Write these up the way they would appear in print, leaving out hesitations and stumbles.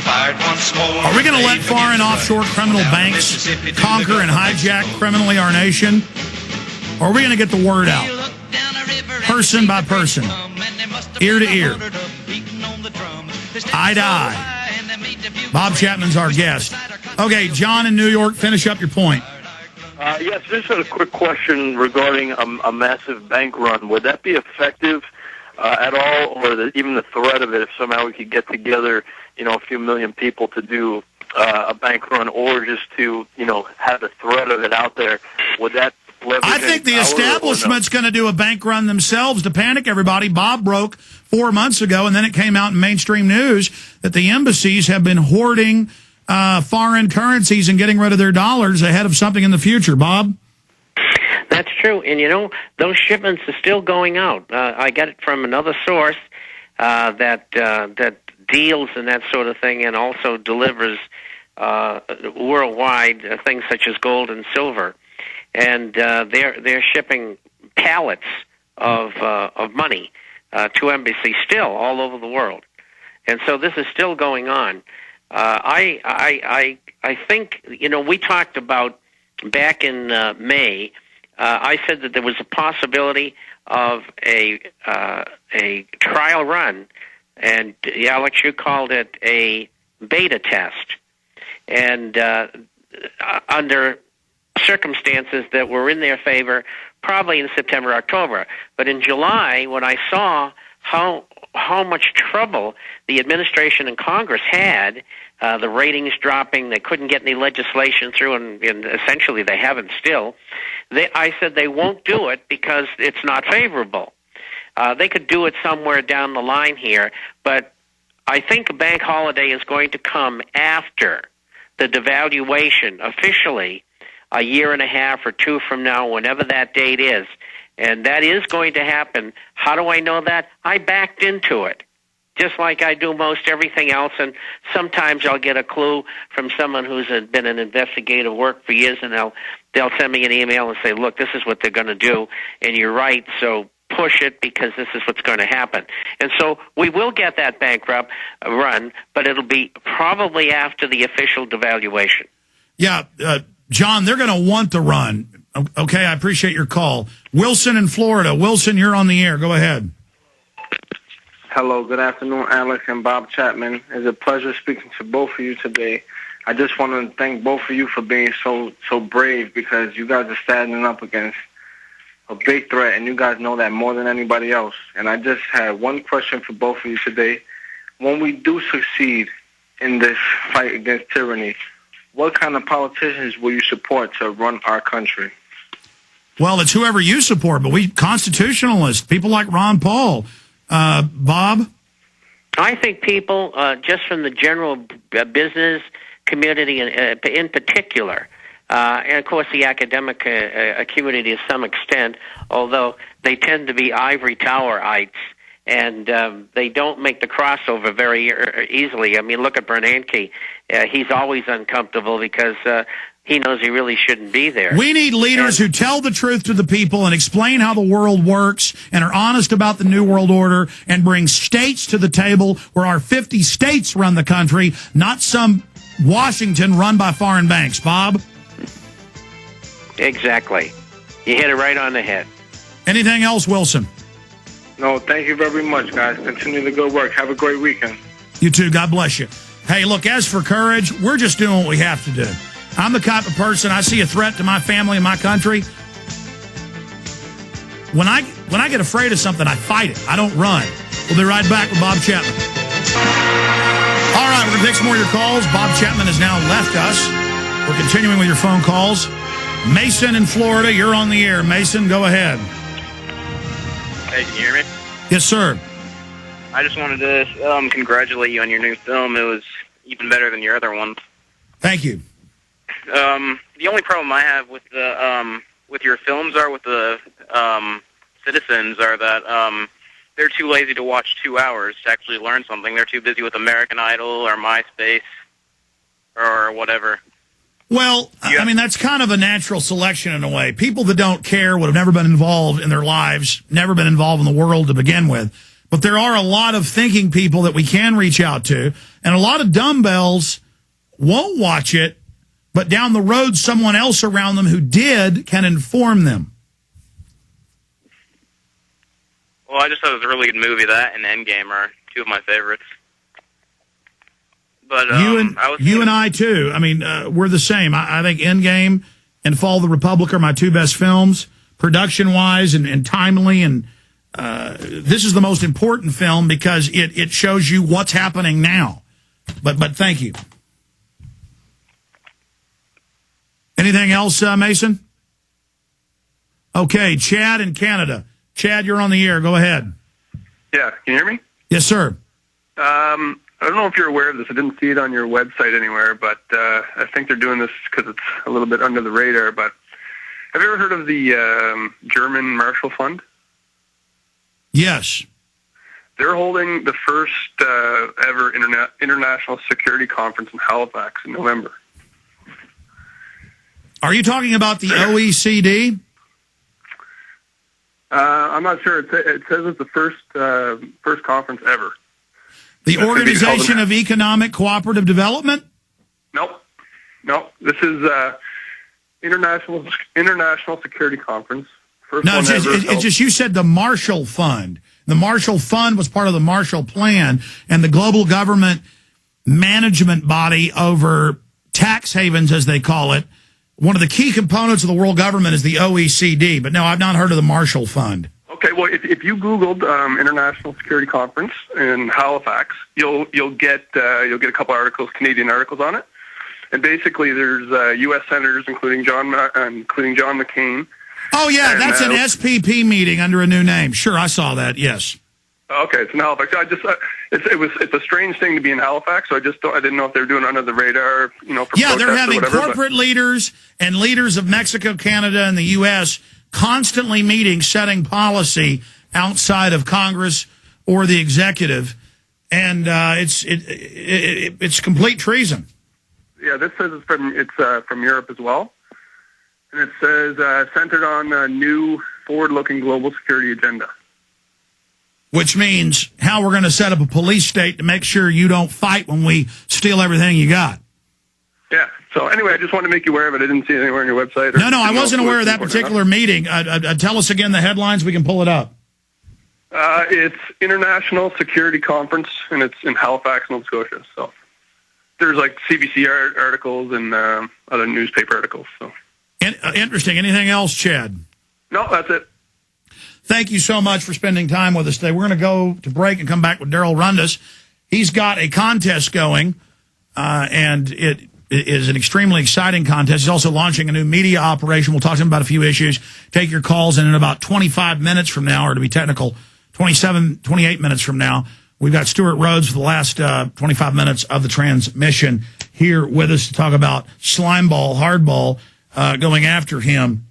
Are we going to let foreign offshore criminal banks conquer and hijack criminally our nation? Or are we going to get the word out? Person by person. Ear to ear. Eye to eye. Bob Chapman's our guest. Okay, John in New York, finish up your point. Yes, just a quick question regarding a massive bank run. Would that be effective at all, or even the threat of it, if somehow we could get together, a few million people to do a bank run, or just to, have the threat of it out there? Would that leverage? I think the establishment's going to do a bank run themselves to panic everybody. Bob broke 4 months ago, and then it came out in mainstream news that the embassies have been hoarding foreign currencies and getting rid of their dollars ahead of something in the future. Bob? That's true. And, those shipments are still going out. I got it from another source that deals and that sort of thing, and also delivers worldwide things such as gold and silver. And they're shipping pallets of money to embassies still all over the world. And so this is still going on. I think, we talked about back in May, I said that there was a possibility of a trial run, and Alex, you called it a beta test, and under circumstances that were in their favor, probably in September, October. But in July, when I saw how much trouble the administration and Congress had, the ratings dropping, they couldn't get any legislation through, and essentially they haven't still. I said they won't do it because it's not favorable. They could do it somewhere down the line here, but I think a bank holiday is going to come after the devaluation officially a year and a half or two from now, whenever that date is. And that is going to happen. How do I know that? I backed into it, just like I do most everything else. And sometimes I'll get a clue from someone who's been in investigative work for years, and they'll send me an email and say, look, this is what they're going to do, and you're right, so push it because this is what's going to happen. And so we will get that bankrupt run, but it'll be probably after the official devaluation. Yeah, John, they're going to want the run. Okay, I appreciate your call. Wilson in Florida. Wilson, you're on the air. Go ahead. Hello, good afternoon, Alex and Bob Chapman. It's a pleasure speaking to both of you today. I just want to thank both of you for being so brave, because you guys are standing up against a big threat, and you guys know that more than anybody else. And I just had one question for both of you today. When we do succeed in this fight against tyranny, what kind of politicians will you support to run our country? Well, it's whoever you support, but we constitutionalists, people like Ron Paul. Bob? I think people, just from the general business community in particular, and of course the academic community to some extent, although they tend to be ivory towerites, and they don't make the crossover very easily. I mean, look at Bernanke. He's always uncomfortable because he knows he really shouldn't be there. We need leaders who tell the truth to the people and explain how the world works and are honest about the New World Order and bring states to the table where our 50 states run the country, not some Washington run by foreign banks. Bob? Exactly. You hit it right on the head. Anything else, Wilson? No, thank you very much, guys. Continue the good work. Have a great weekend. You too. God bless you. Hey, look, as for courage, we're just doing what we have to do. I'm the type of person, I see a threat to my family and my country. When I get afraid of something, I fight it. I don't run. We'll be right back with Bob Chapman. All right, we're going to take some more of your calls. Bob Chapman has now left us. We're continuing with your phone calls. Mason in Florida, you're on the air. Mason, go ahead. Hey, can you hear me? Yes, sir. I just wanted to congratulate you on your new film. It was even better than your other ones. Thank you. The only problem I have with your films with the citizens are that they're too lazy to watch 2 hours to actually learn something. They're too busy with American Idol or MySpace or whatever. Well, I mean, that's kind of a natural selection in a way. People that don't care, would have never been involved in their lives, never been involved in the world to begin with. But there are a lot of thinking people that we can reach out to, and a lot of dumbbells won't watch it, but down the road, someone else around them who did can inform them. Well, I just thought it was a really good movie. That and Endgame are two of my favorites. But you and I too. I mean, we're the same. I think Endgame and Fall of the Republic are my two best films, production-wise and timely. And this is the most important film because it shows you what's happening now. But thank you. Anything else, Mason? Okay, Chad in Canada. Chad, you're on the air. Go ahead. Yeah, can you hear me? Yes, sir. I don't know if you're aware of this. I didn't see it on your website anywhere, but I think they're doing this because it's a little bit under the radar. But have you ever heard of the German Marshall Fund? Yes. They're holding the first ever international security conference in Halifax in November. Are you talking about the OECD? I'm not sure. It says it's the first conference ever. The Organization of Economic Cooperative Development? Nope. This is International Security Conference. First no, one it's just you said the Marshall Fund. The Marshall Fund was part of the Marshall Plan, and the global government management body over tax havens, as they call it. One of the key components of the world government is the OECD, but no, I've not heard of the Marshall Fund. Okay, well, if you Googled International Security Conference in Halifax, you'll get a couple articles, Canadian articles on it, and basically there's U.S. senators, including John McCain. Oh yeah, that's an SPP meeting under a new name. Sure, I saw that. Yes. Okay, it's in Halifax. It's a strange thing to be in Halifax, so I didn't know if they were doing it under the radar, for yeah, they're having or whatever, corporate leaders and leaders of Mexico, Canada, and the U.S. constantly meeting, setting policy outside of Congress or the executive, and it's complete treason. Yeah, this says it's from Europe as well, and it says centered on a new forward-looking global security agenda. Which means how we're going to set up a police state to make sure you don't fight when we steal everything you got. Yeah. So anyway, I just wanted to make you aware of it. I didn't see it anywhere on your website. No, I wasn't aware of that particular meeting. Tell us again the headlines. We can pull it up. It's International Security Conference, and it's in Halifax, Nova Scotia. So there's like CBC articles and other newspaper articles. So interesting. Anything else, Chad? No, that's it. Thank you so much for spending time with us today. We're going to go to break and come back with Darrel Rundus. He's got a contest going, and it is an extremely exciting contest. He's also launching a new media operation. We'll talk to him about a few issues. Take your calls, and in about 25 minutes from now, or to be technical, 28 minutes from now, we've got Stewart Rhodes for the last 25 minutes of the transmission here with us to talk about slimeball, hardball, going after him.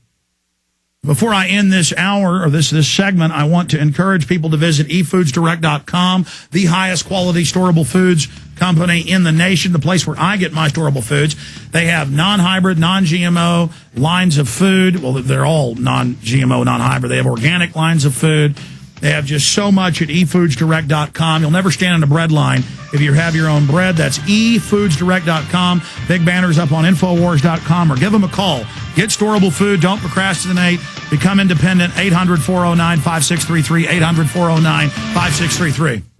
Before I end this hour or this segment, I want to encourage people to visit efoodsdirect.com, the highest quality storable foods company in the nation, the place where I get my storable foods. They have non-hybrid, non-GMO lines of food. Well, they're all non-GMO, non-hybrid. They have organic lines of food. They have just so much at efoodsdirect.com. You'll never stand in a bread line if you have your own bread. That's efoodsdirect.com. Big banners up on Infowars.com, or give them a call. Get storable food. Don't procrastinate. Become independent. 800-409-5633. 800-409-5633.